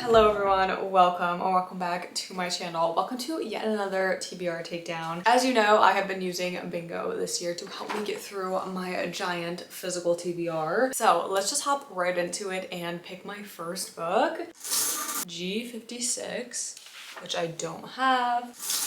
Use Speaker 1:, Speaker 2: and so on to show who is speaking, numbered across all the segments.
Speaker 1: Hello everyone, welcome or welcome back to my channel. Welcome to yet another TBR Takedown. As you know, I have been using Bingo this year to help me get through my giant physical TBR. So let's just hop right into it and pick my first book, G56, which I don't have.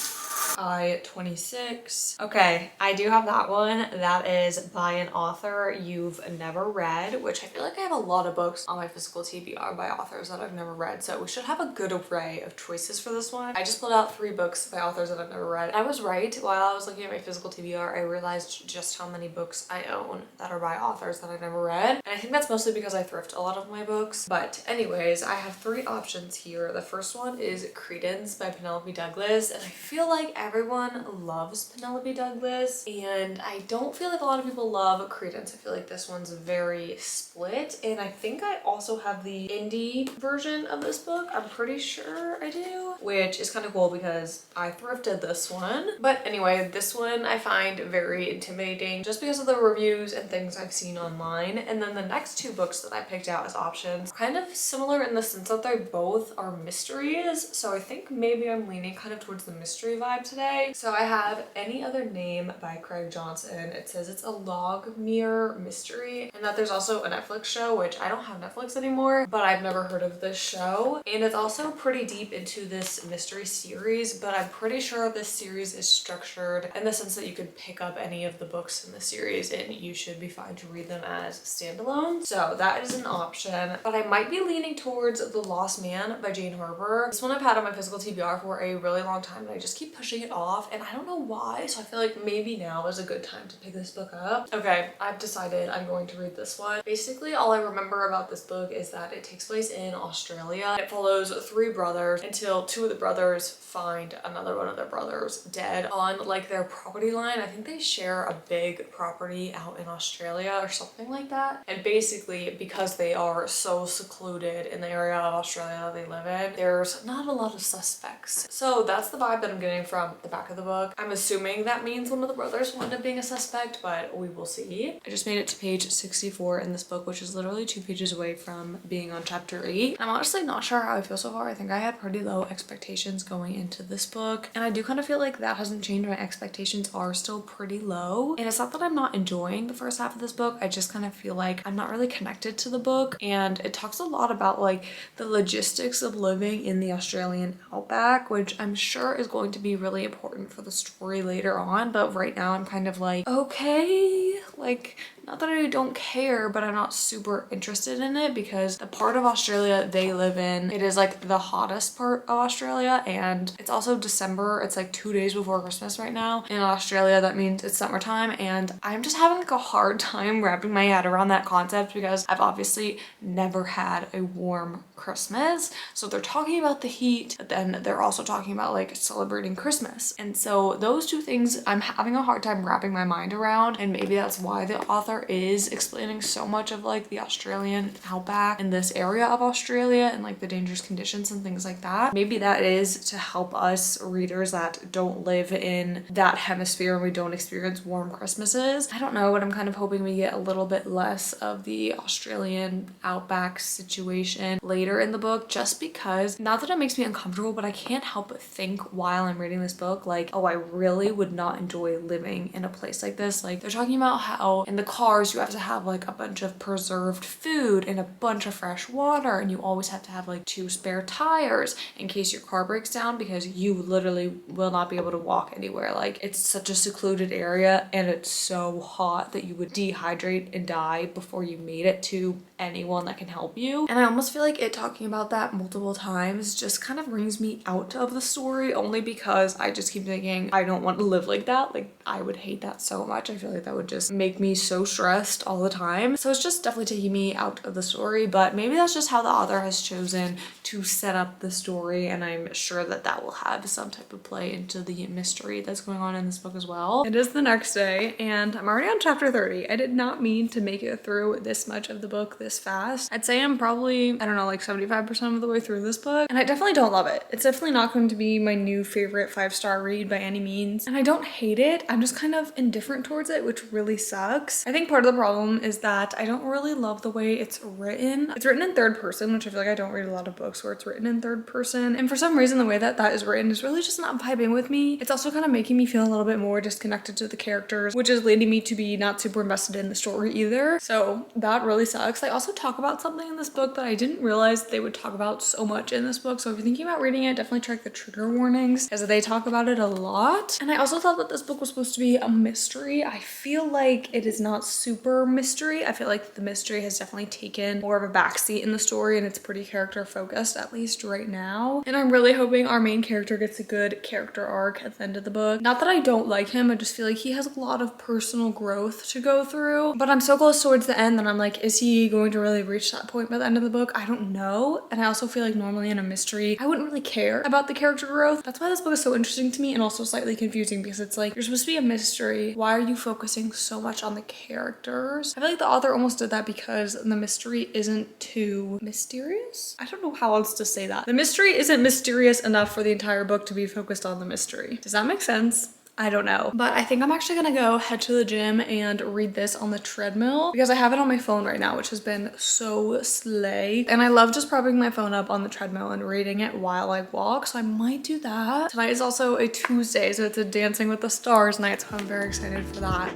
Speaker 1: I-26. Okay, I do have that one. That is by an author you've never read, which I feel like I have a lot of books on my physical TBR by authors that I've never read, so we should have a good array of choices for this one. I just pulled out 3 books by authors that I've never read. I was right. While I was looking at my physical TBR, I realized just how many books I own that are by authors that I've never read, and I think that's mostly because I thrift a lot of my books. But anyways, I have 3 options here. The first one is Credence by Penelope Douglas, and I feel like everyone loves Penelope Douglas, and I don't feel like a lot of people love Credence. I feel like this one's very split, and I think I also have the indie version of this book. I'm pretty sure I do, which is kind of cool because I thrifted this one. But anyway, this one I find very intimidating just because of the reviews and things I've seen online. And then the next 2 books that I picked out as options, kind of similar in the sense that they both are mysteries, so I think maybe I'm leaning kind of towards the mystery vibe today. So I have Any Other Name by Craig Johnson. It says it's a log mirror mystery, and that there's also a Netflix show, which I don't have Netflix anymore, but I've never heard of this show. And it's also pretty deep into this mystery series, but I'm pretty sure this series is structured in the sense that you could pick up any of the books in the series and you should be fine to read them as standalone. So that is an option, but I might be leaning towards The Lost Man by Jane Harper. This one I've had on my physical TBR for a really long time, and I just keep pushing it off, and I don't know why, so I feel like maybe now is a good time to pick this book up. Okay, I've decided I'm going to read this one. Basically, all I remember about this book is that it takes place in Australia. It follows 3 brothers until 2 of the brothers find another one of their brothers dead on like their property line. I think they share a big property out in Australia or something like that. And basically, because they are so secluded in the area of Australia that they live in, there's not a lot of suspects. So that's the vibe that I'm getting from the back of the book. I'm assuming that means one of the brothers will end up being a suspect, but we will see. I just made it to page 64 in this book, which is literally 2 pages away from being on chapter 8. I'm honestly not sure how I feel so far. I think I had pretty low expectations going into this book, and I do kind of feel like that hasn't changed. My expectations are still pretty low, and it's not that I'm not enjoying the first half of this book. I just kind of feel like I'm not really connected to the book, and it talks a lot about like the logistics of living in the Australian outback, which I'm sure is going to be really important for the story later on. But right now I'm kind of like, okay, like, not that I don't care, but I'm not super interested in it because the part of Australia they live in, it is like the hottest part of Australia, and it's also December. It's like 2 days before Christmas right now. In Australia, that means it's summertime, and I'm just having like a hard time wrapping my head around that concept because I've obviously never had a warm Christmas. So they're talking about the heat, but then they're also talking about like celebrating Christmas. And so those 2 things I'm having a hard time wrapping my mind around, and maybe that's why the author is explaining so much of like the Australian outback in this area of Australia and like the dangerous conditions and things like that. Maybe that is to help us readers that don't live in that hemisphere and we don't experience warm Christmases. I don't know, but I'm kind of hoping we get a little bit less of the Australian outback situation later in the book, just because, not that it makes me uncomfortable, but I can't help but think while I'm reading this book like, oh, I really would not enjoy living in a place like this. Like, they're talking about how in the cars you have to have like a bunch of preserved food and a bunch of fresh water, and you always have to have like 2 spare tires in case your car breaks down because you literally will not be able to walk anywhere. Like, it's such a secluded area, and it's so hot that you would dehydrate and die before you made it to anyone that can help you. And I almost feel like it talking about that multiple times just kind of brings me out of the story, only because I just keep thinking I don't want to live like that. Like, I would hate that so much. I feel like that would just make me so stressed all the time. So it's just definitely taking me out of the story, but maybe that's just how the author has chosen to set up the story, and I'm sure that that will have some type of play into the mystery that's going on in this book as well. It is the next day, and I'm already on chapter 30. I did not mean to make it through this much of the book this this fast. I'd say I'm probably, I don't know, like 75% of the way through this book, and I definitely don't love it. It's definitely not going to be my new favorite 5-star read by any means, and I don't hate it. I'm just kind of indifferent towards it, which really sucks. I think part of the problem is that I don't really love the way it's written. It's written in third person, which I feel like I don't read a lot of books where it's written in third person, and for some reason the way that that is written is really just not vibing with me. It's also kind of making me feel a little bit more disconnected to the characters, which is leading me to be not super invested in the story either. So that really sucks. They also talk about something in this book that I didn't realize they would talk about so much in this book. So if you're thinking about reading it, definitely check the trigger warnings because they talk about it a lot. And I also thought that this book was supposed to be a mystery. I feel like it is not super mystery. I feel like the mystery has definitely taken more of a backseat in the story and it's pretty character focused, at least right now. And I'm really hoping our main character gets a good character arc at the end of the book. Not that I don't like him, I just feel like he has a lot of personal growth to go through, but I'm so close towards the end that I'm like, is he going to really reach that point by the end of the book? I don't know. And I also feel like normally in a mystery, I wouldn't really care about the character growth. That's why this book is so interesting to me and also slightly confusing because it's like, you're supposed to be a mystery. Why are you focusing so much on the characters? I feel like the author almost did that because the mystery isn't too mysterious. I don't know how else to say that. The mystery isn't mysterious enough for the entire book to be focused on the mystery. Does that make sense? I don't know. But I think I'm actually gonna go head to the gym and read this on the treadmill because I have it on my phone right now, which has been so slay. And I love just propping my phone up on the treadmill and reading it while I walk. So I might do that. Tonight is also a Tuesday, so it's a Dancing with the Stars night. So I'm very excited for that.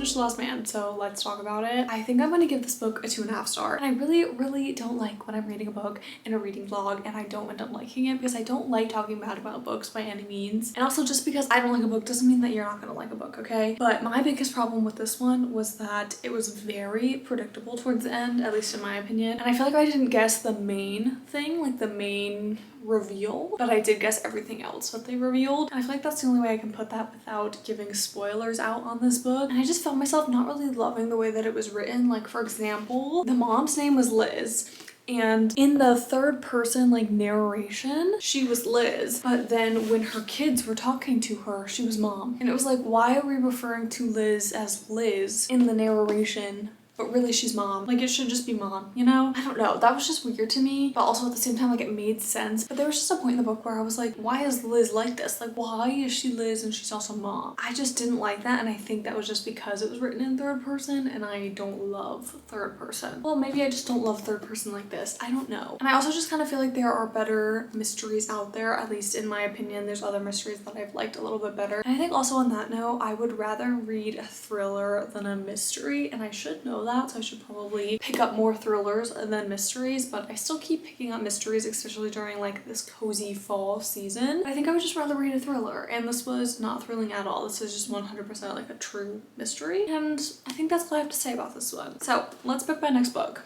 Speaker 1: The Last Man, so let's talk about it. I think I'm gonna give this book a 2.5 star. And I really don't like when I'm reading a book in a reading vlog and I don't end up liking it because I don't like talking bad about books by any means. And also just because I don't like a book doesn't mean that you're not gonna like a book, okay? But my biggest problem with this one was that it was very predictable towards the end, at least in my opinion. And I feel like I didn't guess the main thing, like the main reveal, but I did guess everything else that they revealed. And I feel like that's the only way I can put that without giving spoilers out on this book. And I just found myself not really loving the way that it was written. Like, for example, the mom's name was Liz. And in the third person like narration, she was Liz, but then when her kids were talking to her, she was Mom. And it was like, why are we referring to Liz as Liz in the narration? But really she's Mom. Like, it should just be Mom, you know? I don't know. That was just weird to me. But also at the same time, like, it made sense. But there was just a point in the book where I was like, why is Liz like this? Like, why is she Liz and she's also Mom? I just didn't like that. And I think that was just because it was written in third person and I don't love third person. Well, maybe I just don't love third person like this. I don't know. And I also just kind of feel like there are better mysteries out there, at least in my opinion. There's other mysteries that I've liked a little bit better. And I think also on that note, I would rather read a thriller than a mystery. And I should know that, so I should probably pick up more thrillers than mysteries, but I still keep picking up mysteries, especially during like this cozy fall season. I think I would just rather read a thriller, and this was not thrilling at all. This is just 100% like a true mystery, and I think that's all I have to say about this one. So let's pick my next book.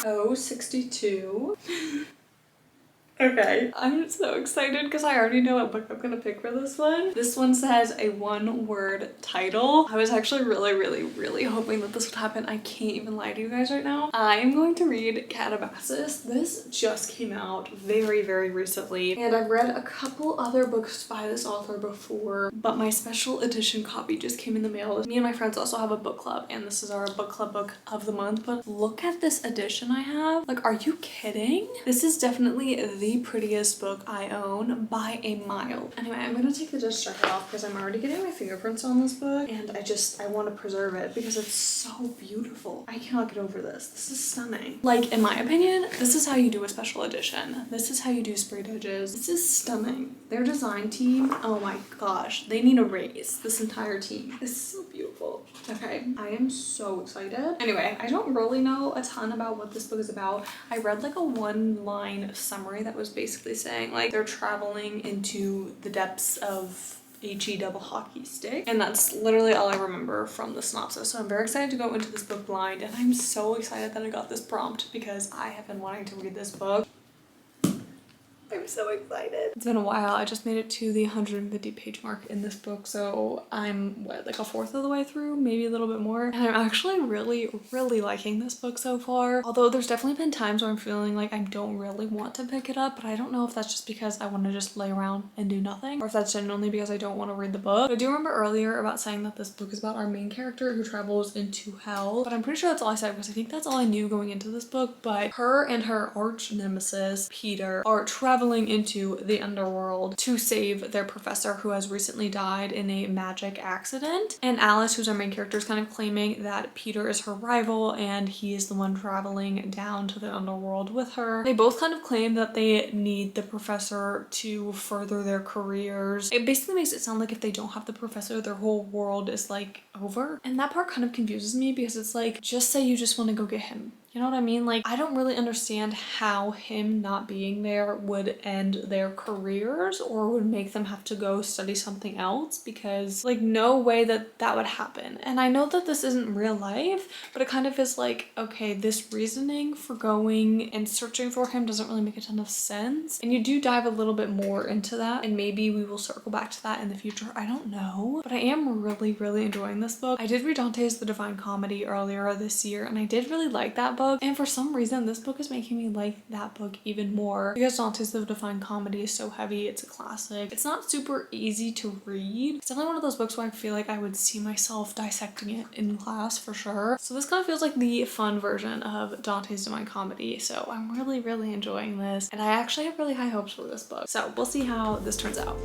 Speaker 1: Oh, 62. Okay, I'm so excited because I already know what book I'm gonna pick for this one. This one says a one-word title. I was actually really hoping that this would happen. I can't even lie to you guys right now. I am going to read Katabasis. This just came out very recently, and I've read a couple other books by this author before, but my special edition copy just came in the mail. Me and my friends also have a book club, and this is our book club book of the month, but look at this edition I have. Like, are you kidding? This is definitely the prettiest book I own by a mile. Anyway, I'm gonna take the dust jacket off because I'm already getting my fingerprints on this book, and I want to preserve it because it's so beautiful. I cannot get over this. This is stunning. Like, in my opinion, this is how you do a special edition. This is how you do sprayed edges. This is stunning. Their design team, oh my gosh, they need a raise. This entire team. This is so beautiful. Okay, I am so excited. Anyway, I don't really know a ton about what this book is about. I read like a one-line summary that was basically saying like they're traveling into the depths of HE double hockey stick. And that's literally all I remember from the synopsis. So I'm very excited to go into this book blind, and I'm so excited that I got this prompt because I have been wanting to read this book. I'm so excited. It's been a while. I just made it to the 150 page mark in this book, so I'm what, like a fourth of the way through, maybe a little bit more. And I'm actually really liking this book so far. Although there's definitely been times where I'm feeling like I don't really want to pick it up, but I don't know if that's just because I want to just lay around and do nothing, or if that's genuinely because I don't want to read the book. But I do remember earlier about saying that this book is about our main character who travels into hell, but I'm pretty sure that's all I said because I think that's all I knew going into this book. But her and her arch nemesis Peter are traveling into the underworld to save their professor who has recently died in a magic accident. And Alice, who's our main character, is kind of claiming that Peter is her rival and he is the one traveling down to the underworld with her. They both kind of claim that they need the professor to further their careers. It basically makes it sound like if they don't have the professor, their whole world is like over. And that part kind of confuses me because it's like, just say you just want to go get him. You know what I mean? Like, I don't really understand how him not being there would end their careers or would make them have to go study something else, because like no way that that would happen. And I know that this isn't real life, but it kind of is like, okay, this reasoning for going and searching for him doesn't really make a ton of sense. And you do dive a little bit more into that, and maybe we will circle back to that in the future. I don't know, but I am really enjoying this book. I did read Dante's The Divine Comedy earlier this year, and I did really like that book. And for some reason, this book is making me like that book even more because Dante's The Divine Comedy is so heavy. It's a classic. It's not super easy to read. It's definitely one of those books where I feel like I would see myself dissecting it in class for sure. So this kind of feels like the fun version of Dante's Divine Comedy. So I'm really enjoying this, and I actually have really high hopes for this book. So we'll see how this turns out.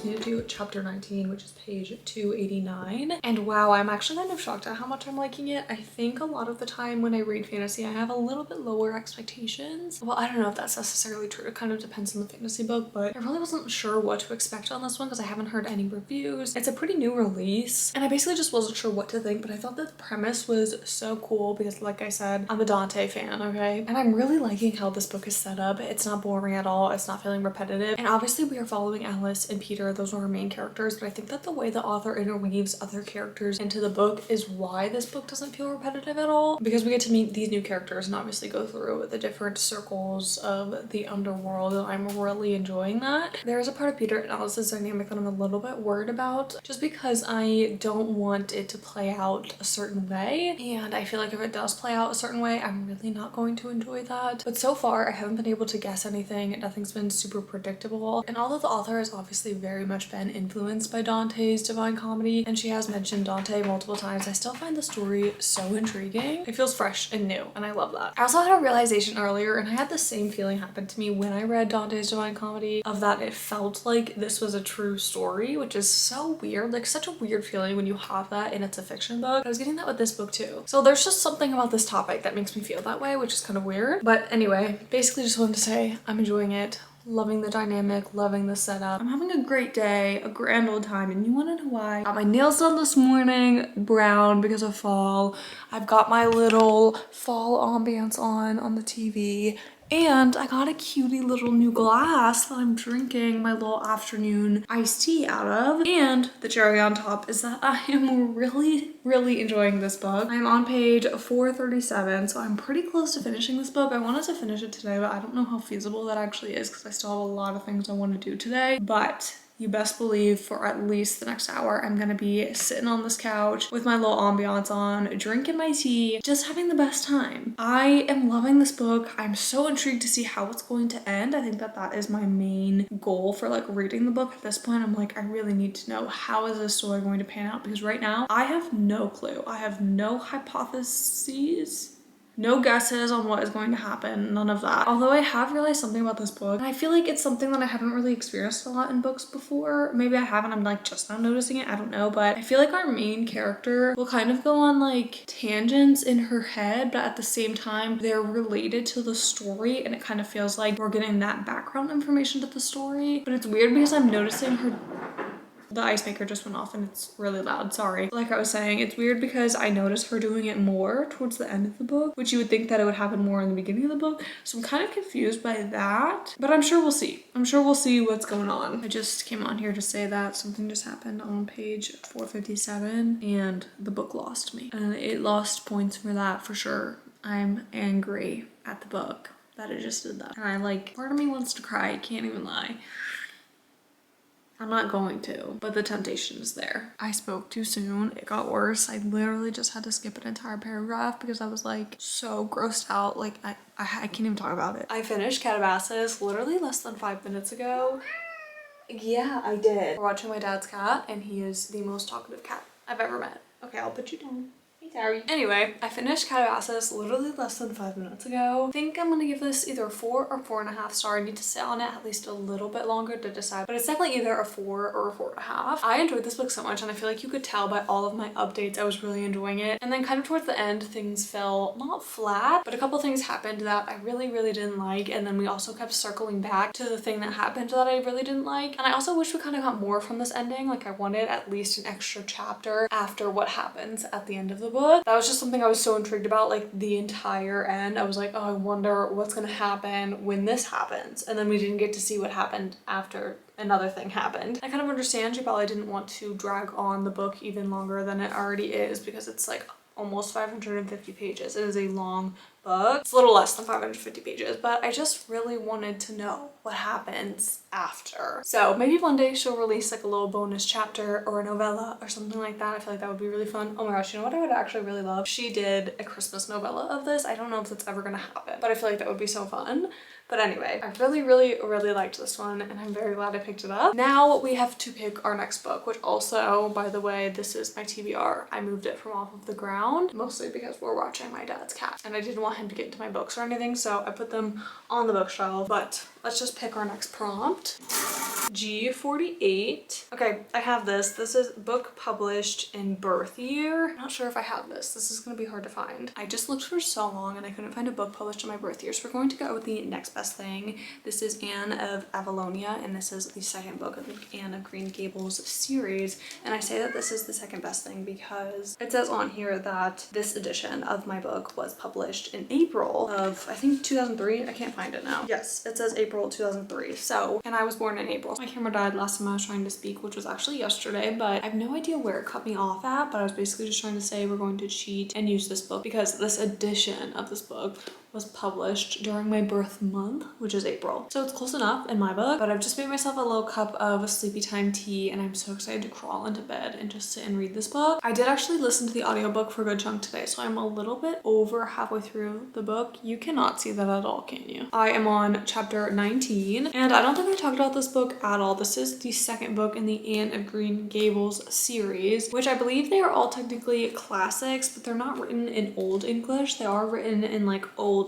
Speaker 1: Need to do chapter 19, which is page 289. And wow, I'm actually kind of shocked at how much I'm liking it. I think a lot of the time when I read fantasy, I have a little bit lower expectations. Well, I don't know if that's necessarily true. It kind of depends on the fantasy book, but I really wasn't sure what to expect on this one because I haven't heard any reviews. It's a pretty new release, and I basically just wasn't sure what to think, but I thought the premise was so cool because, like I said, I'm a Dante fan, okay? And I'm really liking how this book is set up. It's not boring at all. It's not feeling repetitive. And obviously we are following Alice and Peter. Those are our main characters, but I think that the way the author interweaves other characters into the book is why this book doesn't feel repetitive at all, because we get to meet these new characters and obviously go through the different circles of the underworld, and I'm really enjoying that. There is a part of Peter and Alice's dynamic that I'm a little bit worried about, just because I don't want it to play out a certain way, and I feel like if it does play out a certain way, I'm really not going to enjoy that. But so far I haven't been able to guess anything. Nothing's been super predictable, and although the author has obviously very much been influenced by Dante's Divine Comedy, and she has mentioned Dante multiple times, I still find the story so intriguing. It feels fresh and new, and I love that. I also had a realization earlier, and I had the same feeling happen to me when I read Dante's Divine Comedy, of that it felt like this was a true story, which is so weird. Like, such a weird feeling when you have that and it's a fiction book. I was getting that with this book too. So there's just something about this topic that makes me feel that way, which is kind of weird. But anyway, basically just wanted to say I'm enjoying it. Loving the dynamic, loving the setup. I'm having a great day, a grand old time, and you wanna know why? Got my nails done this morning, brown because of fall. I've got my little fall ambience on the TV, and I got a cutie little new glass that I'm drinking my little afternoon iced tea out of. And the cherry on top is that I am really enjoying this book. I'm on page 437, so I'm pretty close to finishing this book. I wanted to finish it today, but I don't know how feasible that actually is because I still have a lot of things I want to do today. But you best believe for at least the next hour, I'm gonna be sitting on this couch with my little ambiance on, drinking my tea, just having the best time. I am loving this book. I'm so intrigued to see how it's going to end. I think that that is my main goal for like reading the book at this point. I'm like, I really need to know, how is this story going to pan out? Because right now I have no clue. I have no hypotheses.
Speaker 2: No guesses on what is going to happen, none of that. Although I have realized something about this book, and I feel like it's something that I haven't really experienced a lot in books before. Maybe I haven't, I'm like just now noticing it, I don't know, but I feel like our main character will kind of go on like tangents in her head, but at the same time they're related to the story, and it kind of feels like we're getting that background information to the story. But it's weird because I'm noticing her. The ice maker just went off and it's really loud, sorry. Like I was saying, it's weird because I noticed her doing it more towards the end of the book, which you would think that it would happen more in the beginning of the book. So I'm kind of confused by that, but I'm sure we'll see. I'm sure we'll see what's going on. I just came on here to say that something just happened on page 457 and the book lost me. And it lost points for that for sure. I'm angry at the book that it just did that. And I like, part of me wants to cry, I can't even lie. I'm not going to, but the temptation is there. I spoke too soon. It got worse. I literally just had to skip an entire paragraph because I was like so grossed out. Like I can't even talk about it. I finished Katabasis literally less than 5 minutes ago. Yeah, I did. We're watching my dad's cat and he is the most talkative cat I've ever met. Okay, I'll put you down. Sorry. Anyway, I finished Katabasis literally less than 5 minutes ago. I think I'm gonna give this either a 4 or 4.5 star. I need to sit on it at least a little bit longer to decide, but it's definitely either a 4 or a 4.5. I enjoyed this book so much, and I feel like you could tell by all of my updates I was really enjoying it. And then kind of towards the end, things fell not flat, but a couple things happened that I really didn't like, and then we also kept circling back to the thing that happened that I really didn't like. And I also wish we kind of got more from this ending. Like I wanted at least an extra chapter after what happens at the end of the book. That was just something I was so intrigued about, like the entire end. I was like, oh, I wonder what's gonna happen when this happens. And then we didn't get to see what happened after another thing happened. I kind of understand she probably didn't want to drag on the book even longer than it already is because it's like almost 550 pages. It is a long book. It's a little less than 550 pages, but I just really wanted to know what happens after. So maybe one day she'll release like a little bonus chapter or a novella or something like that. I feel like that would be really fun. Oh my gosh, you know what I would actually really love? She did a Christmas novella of this. I don't know if that's ever gonna happen, but I feel like that would be so fun. But anyway, I really liked this one and I'm very glad I picked it up. Now we have to pick our next book, which also, by the way, this is my TBR. I moved it from off of the ground, mostly because we're watching my dad's cat and I didn't want him to get into my books or anything, so I put them on the bookshelf. But let's just pick our next prompt. G48. Okay, I have this. This is book published in birth year. I'm not sure if I have this. This is gonna be hard to find. I just looked for so long and I couldn't find a book published in my birth year, so we're going to go with the next best thing. This is Anne of Avalonia, and this is the second book of the Anne of Green Gables series. And I say that this is the second best thing because it says on here that this edition of my book was published in April of, I think, 2003. I can't find it now. Yes, it says April 2003. So, and I was born in April. My camera died last time I was trying to speak, which was actually yesterday, but I have no idea where it cut me off at, but I was basically just trying to say we're going to cheat and use this book because this edition of this book was published during my birth month, which is April. So it's close enough in my book, but I've just made myself a little cup of sleepy time tea and I'm so excited to crawl into bed and just sit and read this book. I did actually listen to the audiobook for a good chunk today, so I'm a little bit over halfway through the book. You cannot see that at all, can you? I am on chapter 19 and I don't think I talked about this book at all. This is the second book in the Anne of Green Gables series, which I believe they are all technically classics, but they're not written in Old English. They are written in like older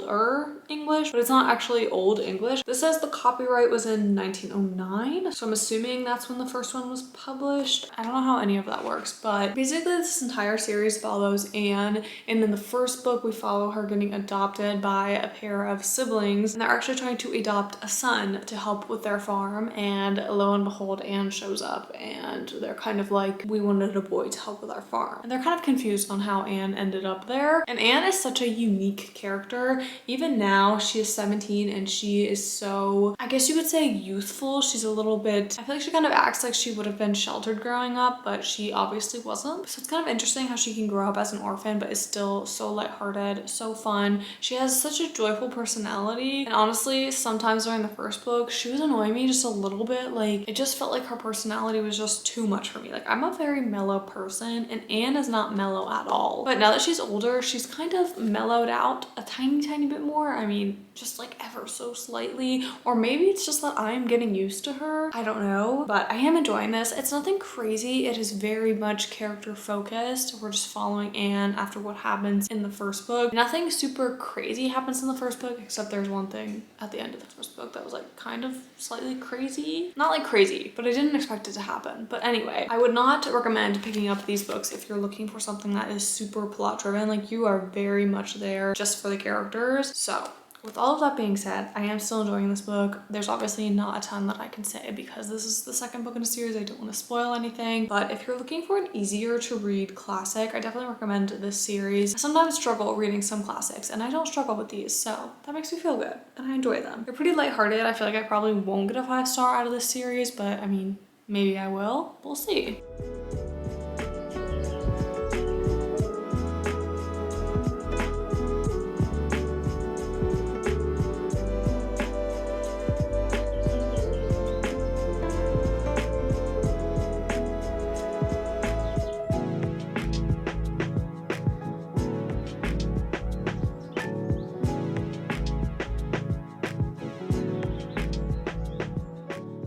Speaker 2: English, but it's not actually Old English. This says the copyright was in 1909, so I'm assuming that's when the first one was published. I don't know how any of that works, but basically this entire series follows Anne, and in the first book we follow her getting adopted by a pair of siblings, and they're actually trying to adopt a son to help with their farm, and lo and behold, Anne shows up and they're kind of like, we wanted a boy to help with our farm. And they're kind of confused on how Anne ended up there. And Anne is such a unique character. Even now, she is 17 and she is so, I guess you could say, youthful. She's a little bit, I feel like she kind of acts like she would have been sheltered growing up, but she obviously wasn't. So it's kind of interesting how she can grow up as an orphan but is still so lighthearted, so fun. She has such a joyful personality, and honestly sometimes during the first book she was annoying me just a little bit. Like, it just felt like her personality was just too much for me. Like, I'm a very mellow person and Anne is not mellow at all, but now that she's older she's kind of mellowed out a tiny bit more. I mean, just like ever so slightly, or maybe it's just that I'm getting used to her. I don't know, but I am enjoying this. It's nothing crazy. It is very much character focused. We're just following Anne after what happens in the first book. Nothing super crazy happens in the first book, except there's one thing at the end of the first book that was like kind of slightly crazy. Not like crazy, but I didn't expect it to happen. But anyway, I would not recommend picking up these books if you're looking for something that is super plot driven. Like, you are very much there just for the characters. So with all of that being said, I am still enjoying this book. There's obviously not a ton that I can say because this is the second book in a series. I don't want to spoil anything, but if you're looking for an easier to read classic, I definitely recommend this series. I sometimes struggle reading some classics, and I don't struggle with these, so that makes me feel good, and I enjoy them. They're pretty lighthearted. I feel like I probably won't get a 5-star out of this series, but I mean, maybe I will. We'll see.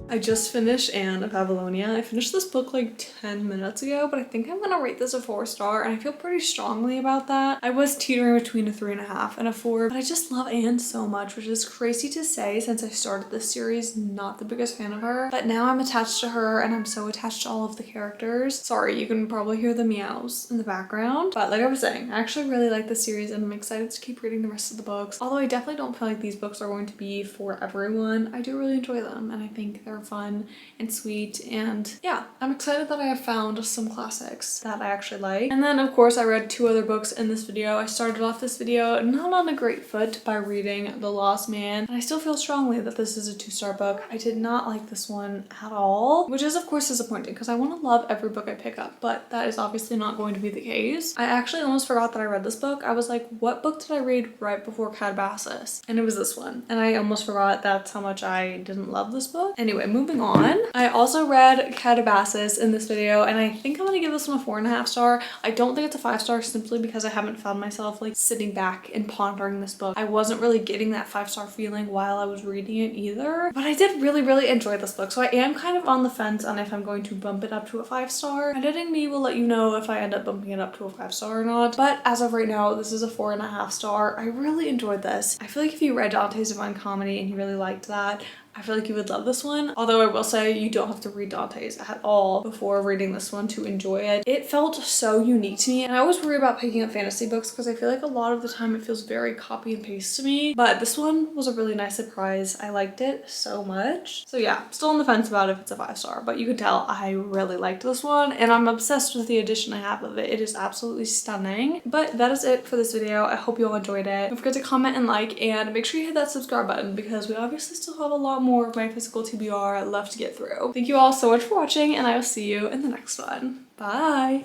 Speaker 2: I just finished Anne of Avalonia. I finished this book like 10 minutes ago, but I think I'm gonna rate this a 4-star, and I feel pretty strongly about that. I was teetering between a 3.5 and a 4, but I just love Anne so much, which is crazy to say since I started this series not the biggest fan of her, but now I'm attached to her and I'm so attached to all of the characters. Sorry, you can probably hear the meows in the background, but like I was saying, I actually really like this series and I'm excited to keep reading the rest of the books. Although I definitely don't feel like these books are going to be for everyone, I do really enjoy them and I think they're fun and sweet, and yeah, I'm excited that I have found some classics that I actually like. And then of course I read 2 other books in this video. I started off this video not on a great foot by reading The Lost Man, and I still feel strongly that this is a 2-star book. I did not like this one at all, which is of course disappointing because I want to love every book I pick up, but that is obviously not going to be the case. I actually almost forgot that I read this book. I was like, what book did I read right before Katabasis? And it was this one, and I almost forgot that's how much I didn't love this book. Anyway, moving on. I also read Katabasis in this video, and I think I'm gonna give this one a 4.5 star. I don't think it's a 5-star simply because I haven't found myself like sitting back and pondering this book. I wasn't really getting that 5-star feeling while I was reading it either, but I did really enjoy this book, so I am kind of on the fence on if I'm going to bump it up to a 5-star. Editing me will let you know if I end up bumping it up to a 5-star or not, but as of right now, this is a 4.5 star. I really enjoyed this. I feel like if you read Dante's Divine Comedy and you really liked that, I feel like you would love this one. Although I will say you don't have to read Dante's at all before reading this one to enjoy it. It felt so unique to me, and I always worry about picking up fantasy books because I feel like a lot of the time it feels very copy and paste to me, but this one was a really nice surprise. I liked it so much. So yeah, still on the fence about if it's a 5-star, but you can tell I really liked this one and I'm obsessed with the edition I have of it. It is absolutely stunning. But that is it for this video. I hope you all enjoyed it. Don't forget to comment and like, and make sure you hit that subscribe button because we obviously still have a lot more of my physical TBR left to get through. Thank you all so much for watching, and I will see you in the next one. Bye!